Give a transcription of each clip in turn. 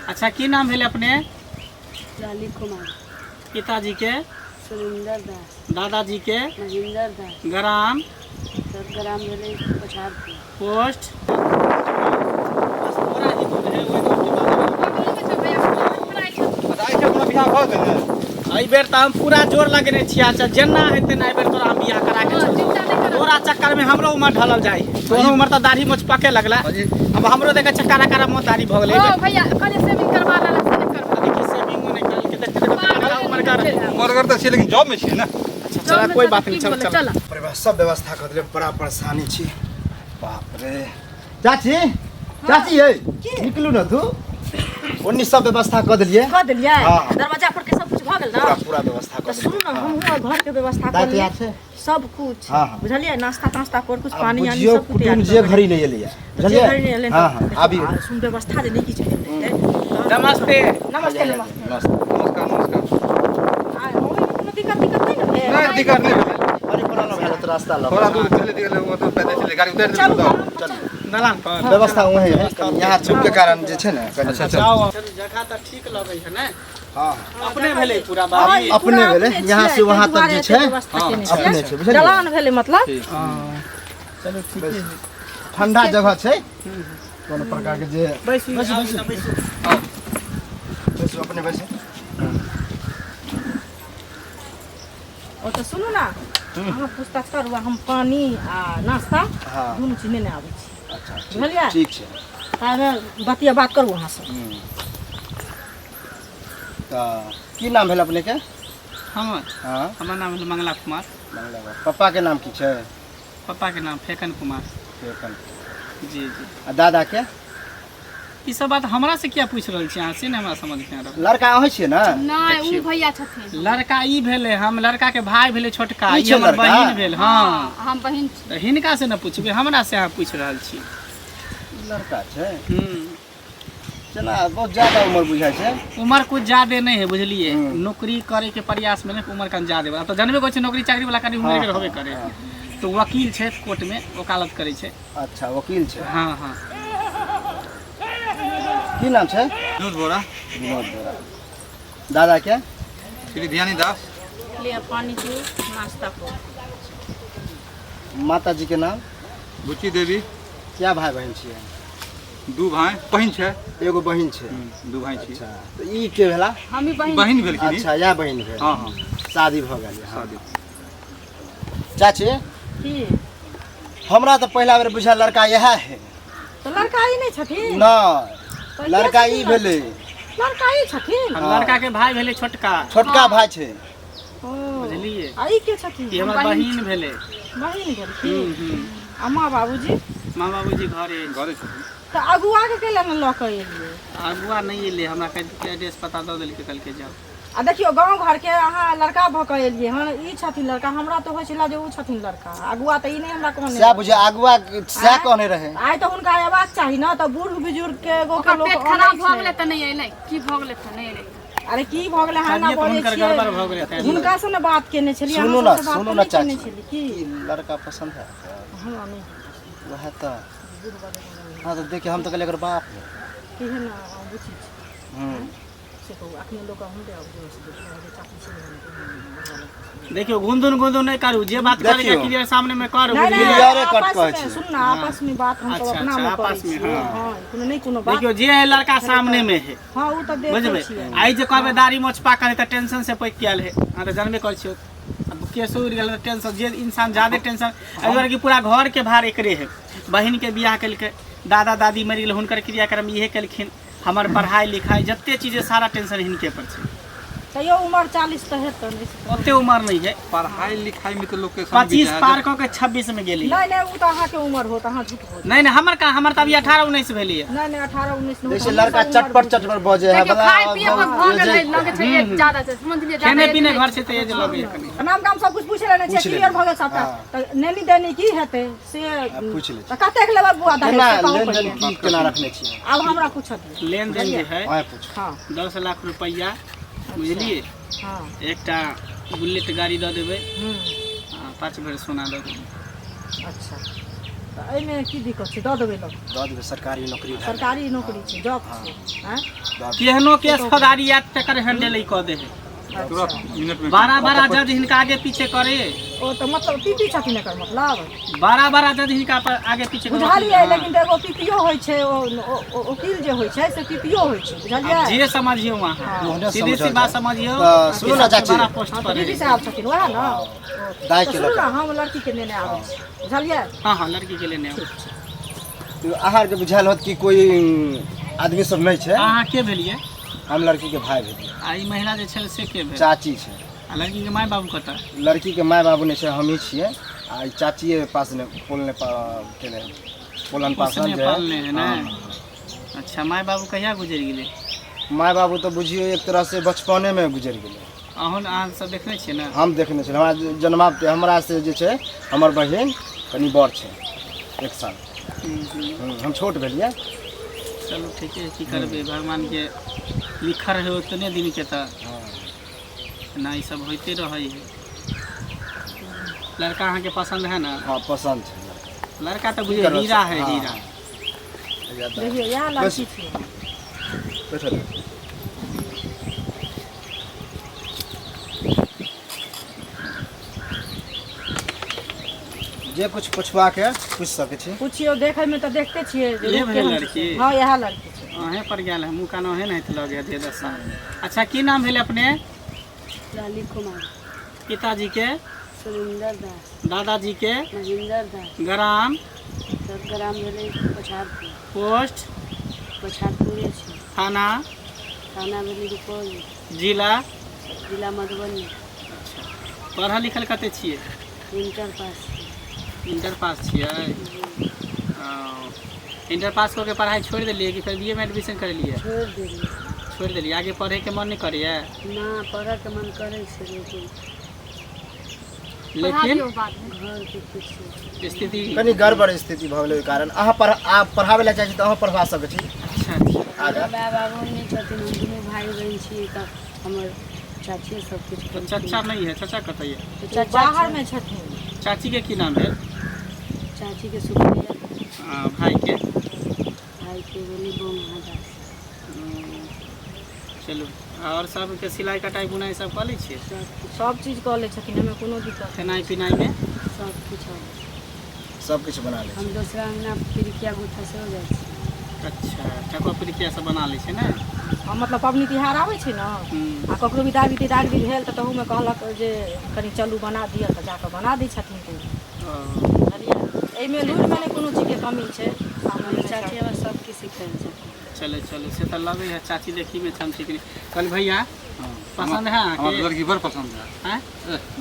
अच्छा की नाम भेले अपने? लाली कुमार। पिताजी के? सुरेंद्र दास। दादाजी के? महेंद्र दास। ग्राम? ग्राम भेले पछाड़पुर। पोस्ट? एहि बेर तऽ हम पूरा जोर लगेने छियै। अच्छा जेना हेतै ना एहि बेर तोरा हम बियाह करा के तोरा चक्कर में हमरो उम्र ढलल जाई। तोरो उम्र तऽ दाढ़ी मोछ पके लगला। अब हमरो देखे चक्कर करा मोछ दाढ़ी भ गेलै। ओ भैया कने सेविंग करवा ला सेविंग करवा। अभी की सेविंग नहीं कल के देखते उम्र उम्र तो छै लेकिन जॉब में छै ना। अच्छा चल कोई बात नहीं चल चल। सब व्यवस्था कर दिले बड़ा परेशानी छी। बाप रे चाची चाची ये निकलू ना तू। ओन्नी सब व्यवस्था कर दिलिए। दरवाजा पर के सब कुछ भ गेल ना। पूरा व्यवस्था कर सुन ना हम घर के व्यवस्था कर लिए सब कुछ बुझलिए। नाश्ता तास्ता कर कुछ पानी आनी सब कुछ तैयार जे घरी ले लिया बुझलिए। हां हां अभी सुन व्यवस्था दे नहीं की चाहिए। नमस्ते नमस्ते नमस्कार आ कोनो दिक्कत नहीं ना है। नहीं दिक्कत नहीं अरे पुराना भेल तो रास्ता लग थोड़ा दूर चले दिए वो तो पैदल चले गाड़ी उतार दे दो। चल दलान पर व्यवस्था वही है यहाँ छुप के कारण जे छै ना। अच्छा जाओ जगह तऽ ठीक लगे है ना। हां अपने भेले पूरा बाड़ी अपने भेले यहाँ से वहां तक जे छै अपने छै बुझलिए। दलान भेले मतलब चलो ठीक है। ठंडा जगह छै कोनो प्रकार के जे बैसू बैसू अपने बैसू। और तो सुनू ना हम पूछताछ करू हम पानी आ नाश्ता दुनू चीज लेने आबै छी। अच्छा बुझलिए ठीक छै। तामे बतिया बात करू वहां से। की नाम भेल अपने के? हमर हां हमर नाम है मंगला कुमार। पापा के नाम की छै? पापा के नाम फेकन कुमार। जी जी। आ दादा के? ई सब बात हमरा से क्या पूछ रहल छी अहाँ से ने हमरा समझ में आ रहल। लड़का अहीं छियै ना? नहीं उ भैया छथिन। लड़का ई भेले हम लड़का के भाई भेले छोटका ई ई हमर लड़का? बहिन भेल। हां हम बहिन तऽ हिनका से न पूछबे हमरा से अहाँ पूछ रहल छी। लड़का छै चला बहुत ज्यादा उम्र बुझाय छै। उम्र कुछ ज्यादा नहीं है बुझलिए। नौकरी करे के प्रयास में उम्र कन ज्यादा बा। तो जानबे कोइ छै नौकरी चाकरी वाला कनी उम्र के रहबे करे। तो वकील छै कोर्ट में वकालत करे छै। अच्छा वकील छै। हां हां। की नाम छै? दूध बोरा विनोद बोरा। दादा के? श्री ध्यानी दास। ले पानी पियो नाश्ता करो। माता जी के नाम? बुच्ची देवी। क्या भाई बहन छियै? दू भाई बहिन छै। एगो बहिन छै। दू भाई छी। अच्छा तो ई के भेला? हम ही बहिन बहिन भेल की? अच्छा या बहिन भेल। हां हां शादी भ गेल। शादी। चाची की हमरा तो पहला बेर बुझा लड़का यह है। तो लड़का ही नहीं छथिन ना लड़का ई भेले। लड़का ही छथिन। हम लड़का के भाई भेले छोटका छोटका भाई छै बुझलिए। आई के छथिन? ई हमर बहिन भेले। बहिन भेल की? अम्मा बाबूजी? माँ बाबूजी घरे घरे छथिन। तो अगुआ के केला न ल के एलिए? अगुआ नहीं एले हमरा के एड्रेस पता दऽ देलकै कल के जाओ। आ देखियो गांव घर के अहाँ लड़का भ के एलिए हन ई छथिन लड़का। हमरा तो होय छला जे उ छथिन लड़का। अगुआ त ई नहीं हमरा कहने। से बुझा अगुआ से कहने रहे। आइ तो हुनका एबाक चाही ना। तो बूढ़ बुजुर्ग के एगो के लोग पेट खराब भ गेले त नहीं एले। की भ गेले त नहीं एले। अरे की भ गेले हम ना बोले हुनकर गड़बड़ भ गेलै छियै। हुनका से न बात केने छलिए। सुनो ना चाची की लड़का पसंद है? हमरा नहीं वह तो हाँ तो देखिए हम तो कहले अगर बाप है। की है ना बुझी से को अखनी लोग हम दे चाची से देखियो गुंदुन नहीं करू। जे बात करे के क्लियर सामने में करू। क्लियर कट कहै छै। सुन ना आपस में बात हम तो अपना में आपस में हां कोनो नहीं कोनो बात। देखियो जे है लड़का सामने में है। हां उ त देख बुझबे आई जे कहबे दाढ़ी मोछ पाकल है त टेंशन से पैक केल है। हां त जानबे कर छियो। अब केसो उड़ गेल टेंशन जे इंसान ज्यादा टेंशन अगर कि पूरा घर के भार एकरे है। बहिन के बियाह कल के दादा दादी मरि गेल हुनकर क्रियाक्रम इहे केलखिन। हमर पढ़ाई लिखाई जत्ते चीज सारा टेंशन हिनके पर छै। तैयो उम्र 40 त है त नहीं। ओते उम्र नहीं है। पढ़ाई लिखाई में तो लोग के 25 पार क के 26 में गेली। नहीं उ त अहाँ के उम्र होत अहाँ झूठ बोल। नहीं हमर त अभी 18 19 भेली है। नहीं 18 19 नहीं। जैसे लड़का चटपट बजे है देखियो खाए पिए पर भ गेले लगे छै एक ज्यादा छै समझ लिए ज्यादा। खाने पीने घर से त एज लगे कनी। नाम काम सब कुछ पूछ लेने छै क्लियर भ गेल सबटा। त नैनी देनी की हेतै से पूछ ले। त कतेक लेबा बुआ दहे केना से लेन देन की केना रखने छियै? अब हमरा पूछत लेन देन जे है आए पूछ। हां 10 लाख रुपया बुझलिए। हां एकटा बुलेट गाड़ी दऽ देबै। 5 भर सोना दऽ देबै। अच्छा तऽ एहिमे की दिक्कत छै, दऽ देबै लोग। दऽ देबै, सरकारी नौकरी भए सरकारी नौकरी छै, जॉब छै हैं। केहनो केस फौजदारी एक्ट तकर हैंडल कऽ दे है। तुरंत मिनट में 12 जज हिनका आगे पीछे करे, ओ तऽ मतलब पीपी छथिन एकर मतलब 12 जज हिनका पर आगे पीछे करे। बुझलियै, लेकिन तऽ एगो पीपीओ होइ छै, ओ वकील जे होइ छै से पीपीओ होइ छै, बुझलियै। जे समझियो वहाँ सीधी सी बात समझियो। सुनू ना चाची, बड़ा पोस्ट पर पीपी साहब छथिन वएह ना। दाइ तऽ के सुनू लऽ ना, हम लड़की के लेने आबै छी, बुझलियै। हाँ लड़की के लेने तो अहाँ के बुझायल होत कि कोई आदमी सब नहीं छै। अहाँ के भेलिए? हम लड़की के भाई भेलिए। आ ई महिला जे छै से के भेल? चाची छै। आ लड़की के माय बाबू कतऽ? लड़की के माय बाबू नहीं छै, हम ही छियै। आ ई चाचिए पास ने पोलने केने पोलन पास उसने जे पालने है ना। हाँ। अच्छा, माय बाबू कहिया गुजर गेलै? माय बाबू तो बुझियो एक तरह से बचपने में गुजर गेलै। अहाँ सब देखने छियै ना? हम देखने छलियै, हमरा जन्मावते हमरा से जे छै हमर बहिन कनी बड़ छै, 1 साल। हम छोट भेलियै। चलो ठीक है, की करबे, भगवान के लिखल है उतने दिन के तो ना, ई सब होते रहे है। लड़का अहाँ के पसंद है ना? हाँ पसंद छै। लड़का तो बुझे हीरा है, हाँ। हीरा। देखिए यहाँ लड़की छै। बैठो ना। जे कुछ पुछवा के पूछ सके छी। पूछियो, देखे में तो देखते छियै जे ये रूप भेलै केहन लड़की? छै। हाँ यह लड़की छै। अहें पर गेल है, मुँह कानो है नहीं तो लगे दे 10 साल। अच्छा, की नाम भेले अपने? लाली कुमार, पिताजी के? सुरेंद्र दास, दादाजी के? महेंद्र दास, ग्राम? सब ग्राम भेलै पछारपुर, पोस्ट? पछारपुरे छै। थाना? थाना भेलै रुपौली, जिला? जिला मधुबनी। पढ़ल लिखल कते छियै? इंटर पास छै। इंटर पास छियै? इंटर पास कऽ के पढ़ाई छोड़ देलियै कि फिर बीए में एडमिशन करलियै? छोड़ देलियै। छोड़ देलियै। आगे पढ़े के मन नहीं करैया? ना पढ़यके मन करै छै, लेकिन पढ़ा लेकिन दियौ बाद में। घरके किछु स्थिति कनी गड़बड़ स्थिति भऽ गेलै, कारण अहाँ पढ़ाबै लए चाहै छी तऽ अहाँ पढ़वा सकै छी। अच्छा अच्छा। आगा माय बाबू नहि छथिन, हम दुनू भाय बहन छियै, तऽ हमर चाची सब किछु तो चाचा नहीं है? चाचा कतऽ ये? तो चाचा बाहर छै। में छथिन। चाची के की नाम है? चाची के सुखैया, भाई के? भाई के भेलै बम दास। चलू, और सब के सिलाई कटाई बुनाई सब कऽ लै छियै? सब चीज कऽ लै छथिन, हमें कोनो दिक्कत खेनाई पिनाई में? सब किछु सब किछु बना लै छी। हम दोसरा अंगना पिरिकिया गुथा सेहो जाइ छी। अच्छा, ठकुआ पिरिकिया सब बना लै छै ना? हम मतलब पबनी तिहार आबै छै ने, आ ककरो विदागरी तिदागरी भेल तऽ तहूमे कहलक जे कनि चलू बना दिअ, तऽ जाकऽ बना दै छथिन। बुझलियै, एहिमे लूरिमे नहि कोनो चीजके कमी छै। हमर चाची हमर सबके सिखायल छथिन। चलो चलो, से तो लगे है चाची देखी में छम ठीक नहीं। कल भैया पसंद है हमार आके? लड़की बड़ पसंद है। हैं?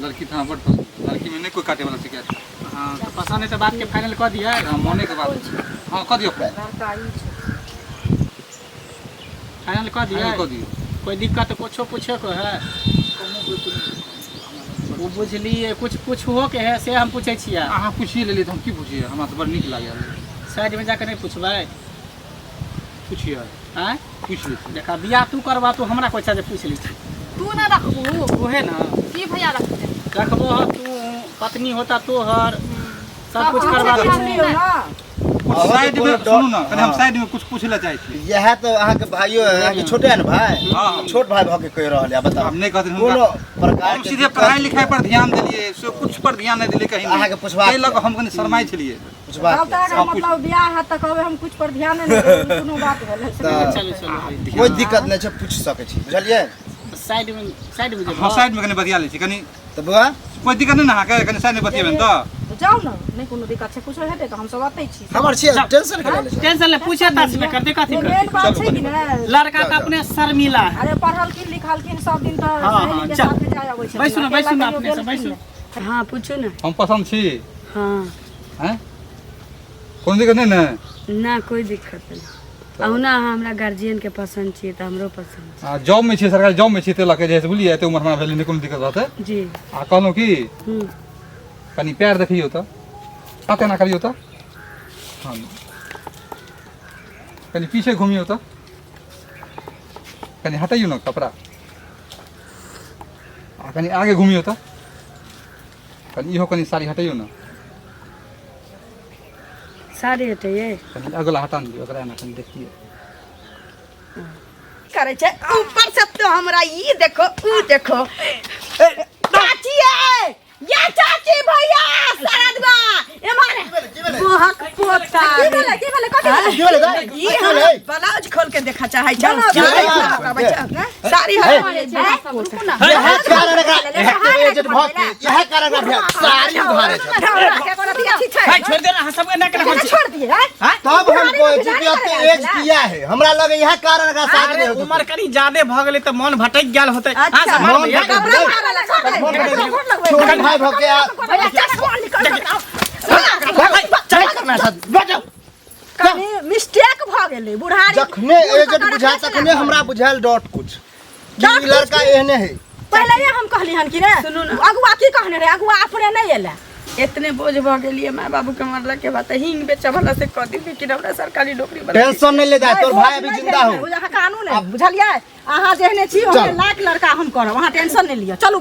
लड़की तो हाँ बड़ पसंद है। लड़की में नहीं कोई काटे वाला शिकायत। हाँ, तो पसंद है तो बात के फाइनल कर दिया? हाँ, मोने के बाद हाँ कह दियो, लड़का ई छै। फाइनल कर दिया? कह दियो। कोई दिक्कत कुछो पूछे को है? वो बुझलिए, कुछ पूछो के है से हम पूछे छियै। अहाँ पूछिए लेलिए तो हम की पूछिए, हमरा तो बड़ नीक लागल। साइड में जाकर नहीं पूछबै? पूछिए, हैं? पूछ लीजिए। देखा बियाह तू करबा, तू हमरा कोई से पूछ ली? तू ना रखबू, उहे ना की भैया रखते? रखबो ह तू, पत्नी होता तोहर, सब कुछ हम करवा सब दे। ध्यान लियौ ना, कुछ साइड में सुनू ना, कनी हम साइड में कुछ पूछे ला चाहै छी। यह तो अहाँके भाइयो है, अहाँके छोटे है ना भाई? हाँ। छोट भाई भऽ के कहि रहल है, बताओ। हम नहीं कहते कोनो प्रकार हम के सीधे दिक्कत- पढ़ाई लिखाई पर ध्यान दिलिए, से कुछ पर ध्यान नहीं दिलिए कहीं। अहाँके पुछबाक ताहि लऽ कऽ हम कनी शरमाई छलिए। पुछबाक तब तक सब कुछ- मतलब बियाह है तऽ कहबै हम कुछ पर ध्यान नहीं देबै, कोनो बात भेलै से तऽ- चलो चलो भाई, कोई दिक्कत नहीं छै, पूछ सकै छी, बुझलियै? साइड में हाँ जब साइड में कनी बतिया लै छी कनी। तऽ बुआ कोई दिक्कत नहीं ना अहाँके, कनी साइड में बतियेबे तऽ। तऽ जाउ ने, नहीं कोनो दिक्कत छै, कुछो हेतै तऽ हमसब अतै छी। हमर छियै, टेंशन के लेल छै। टेंशन ले पूछे ताछ में करते कथी मेन कर? बात छै कि ने, लड़का का अपने शर्मिला है। अरे पढ़लखिन लिखलखिन सब दिन तऽ हाँ, सहेली के चल। साथे जाय अबै छथिन। बैसू ना, अकेला बैसू ना, कहियो अपने से गेलखिन बैसू। ने। हाँ पूछू ना। हम पसंद छी हाँ हैं? कोनो दिक्कत नहीं ना? ना कोई दिक्कत नहीं। अहुना अहाँ हमरा गार्जियन के पसंद छियै तऽ हमरो पसंद आ जॉब में छी, सरकारी जॉब में छी, ते लके जे से बुझलिए, एते उम्र हमरा भेलै नहीं कोनो दिक्कत रहते। छै। जी आ कहलहुँ कि हम्म। कनी पैर देखियो तऽ, हाथ एना करियो तऽ, हाँ कनी पीछे घूमियो तऽ, कनी हटाइयो ना कपड़ा, आ कनी आगे घूमियो तऽ, कनी इहो कनी साड़ी हटाइयो ना। साड़ी हटाइए कनी अगला हटा दियो ओकरा एना कनी देखिए करे छे ऊपर से तो हमरा ई देखो ऊ देखो चाची है ये चाची भैया सरदवा ए मारे बुहक पोता की बोले की बोले ई हम ब्लाउज खोल के देखा चाहे चल साड़ी है यह कारण का एजेंट भक्त यह कारण का सारी उधारे छै भाई छोड़ देना सब ना कर छोड़ दिए तब हमको एजुकेट एज किया है हमरा लगे यह कारण का साथ अरे में उम्र कनी ज्यादा भ गेलै त मन भटक गेल होतै हां सब मन भैया छोड़ भाई भके मिस्टेक भ गेलै बुढ़ारी जखने एजेंट बुझा तखने हमरा बुझायल डॉट कुछ कि लड़का एहने है पहले हम कहली हन कि रे अगुआ की कहने रे अगुआ अपने नहीं एला इतने बोझ भ गेलिए माय बाबू के मरला के बाद हिंग बेचे वाला से कह दी कि हमरा सरकारी नौकरी बना टेंशन नहीं ले जाए तोर भाई अभी जिंदा हो कानून है बुझलिए अहाँ जेहने छी ओहने लाख लड़का हम करब अहाँ टेंशन नहीं लियो चलू